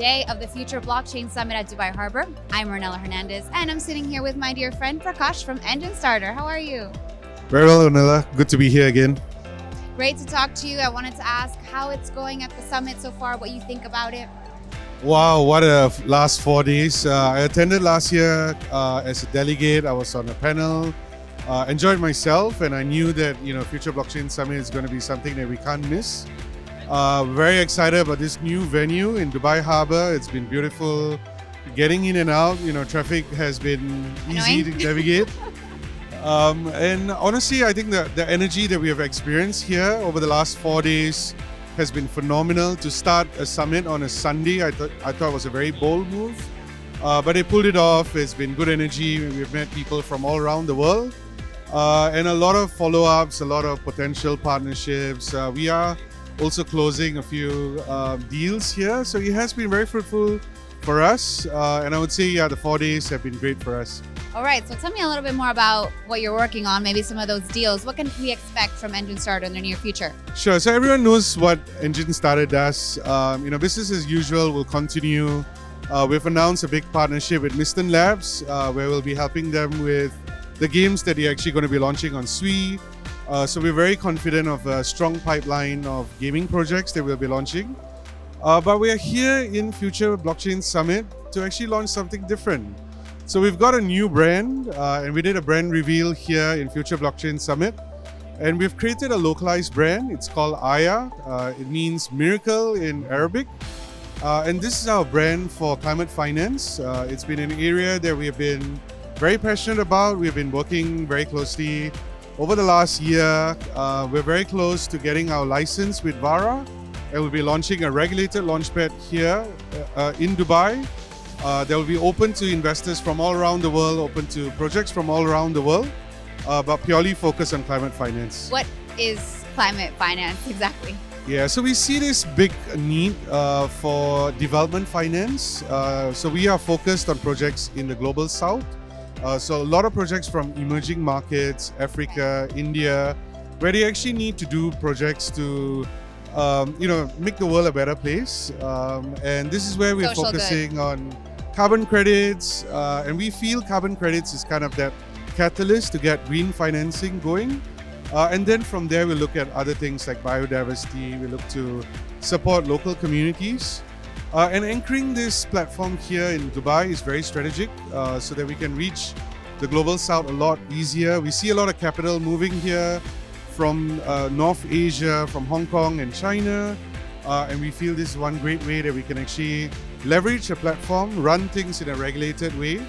day of the Future Blockchain Summit at Dubai Harbor. I'm Ronella Hernandez, and I'm sitting here with my dear friend Prakash from Engine Starter. How are you? Very well, Ronella. Good to be here again. Great to talk to you. I wanted to ask how it's going at the summit so far, what you think about it. Wow, what a last 4 days. I attended last year as a delegate. I was on a panel, enjoyed myself, and I knew that Future Blockchain Summit is going to be something that we can't miss. Very excited about this new venue in Dubai Harbor. It's been beautiful. Getting in and out, traffic has been easy to navigate. And honestly, I think that the energy that we have experienced here over the last 4 days has been phenomenal. To start a summit on a Sunday, I thought it was a very bold move, but they pulled it off. It's been good energy. We've met people from all around the world, and a lot of follow-ups, a lot of potential partnerships. We are also closing a few deals here, so it has been very fruitful for us, and I would say the 4 days have been great for us. All right, so tell me a little bit more about what you're working on, maybe some of those deals. What can we expect from Engine Starter in the near future? Sure, so everyone knows what Engine Starter does. Business as usual will continue. We've announced a big partnership with Miston Labs, where we'll be helping them with the games that they're actually going to be launching on Sui. So we're very confident of a strong pipeline of gaming projects that we'll be launching. But we are here in Future Blockchain Summit to actually launch something different. So we've got a new brand, and we did a brand reveal here in Future Blockchain Summit. And we've created a localized brand. It's called Aya. It means miracle in Arabic. And this is our brand for climate finance. It's been an area that we have been very passionate about. We've been working very closely over the last year. We're very close to getting our license with VARA, and we'll be launching a regulated launchpad here in Dubai. That will be open to investors from all around the world, open to projects from all around the world, but purely focused on climate finance. What is climate finance exactly? Yeah, so we see this big need for development finance. So we are focused on projects in the global south. So a lot of projects from emerging markets, Africa, India, where they actually need to do projects to make the world a better place. And this is where we're focusing on carbon credits. And we feel carbon credits is kind of that catalyst to get green financing going. And then from there, we look at other things like biodiversity. We look to support local communities. And anchoring this platform here in Dubai is very strategic, so that we can reach the global south a lot easier. We see a lot of capital moving here from North Asia, from Hong Kong and China. And we feel this is one great way that we can actually leverage a platform, run things in a regulated way,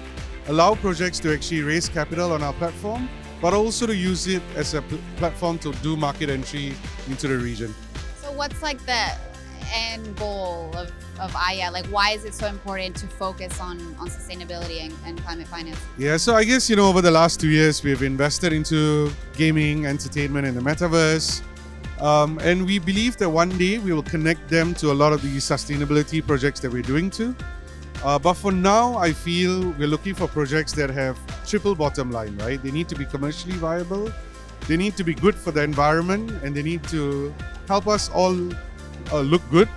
allow projects to actually raise capital on our platform, but also to use it as a platform to do market entry into the region. So what's like the end goal of Aya? Like, why is it so important to focus on sustainability and climate finance? Yeah, so I guess, over the last 2 years, we've invested into gaming, entertainment, and the metaverse. And we believe that one day we will connect them to a lot of these sustainability projects that we're doing too. But for now, I feel we're looking for projects that have triple bottom line, right? They need to be commercially viable, they need to be good for the environment, and they need to help us all look good.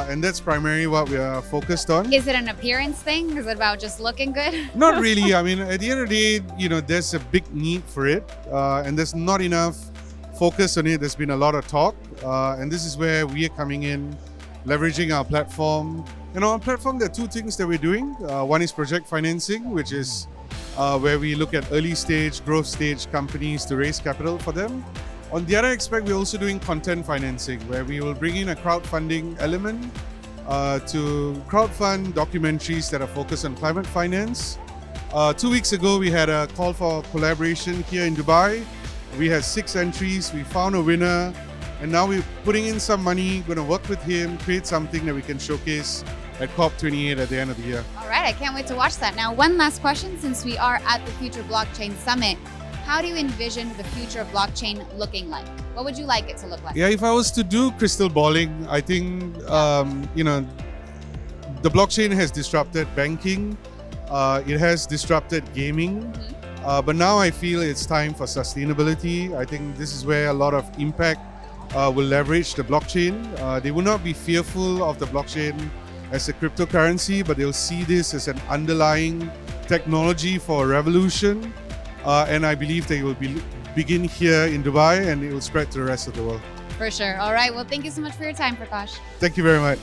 And that's primarily what we are focused on. Is it an appearance thing? Is it about just looking good? Not really. I mean, at the end of the day, there's a big need for it, and there's not enough focus on it. There's been a lot of talk, and this is where we are coming in, leveraging our platform. On our platform, there are two things that we're doing. One is project financing, which is where we look at early stage, growth stage companies to raise capital for them. On the other aspect, we're also doing content financing, where we will bring in a crowdfunding element to crowdfund documentaries that are focused on climate finance. 2 weeks ago, we had a call for collaboration here in Dubai. We had 6 entries. We found a winner, and now we're putting in some money, going to work with him, create something that we can showcase at COP28 at the end of the year. All right, I can't wait to watch that. Now, one last question, since we are at the Future Blockchain Summit. How do you envision the future of blockchain looking like? What would you like it to look like? Yeah, if I was to do crystal balling, I think, the blockchain has disrupted banking. It has disrupted gaming. Mm-hmm. But now I feel it's time for sustainability. I think this is where a lot of impact will leverage the blockchain. They will not be fearful of the blockchain as a cryptocurrency, but they'll see this as an underlying technology for a revolution. And I believe they will begin here in Dubai and it will spread to the rest of the world. For sure. All right. Well, thank you so much for your time, Prakash. Thank you very much.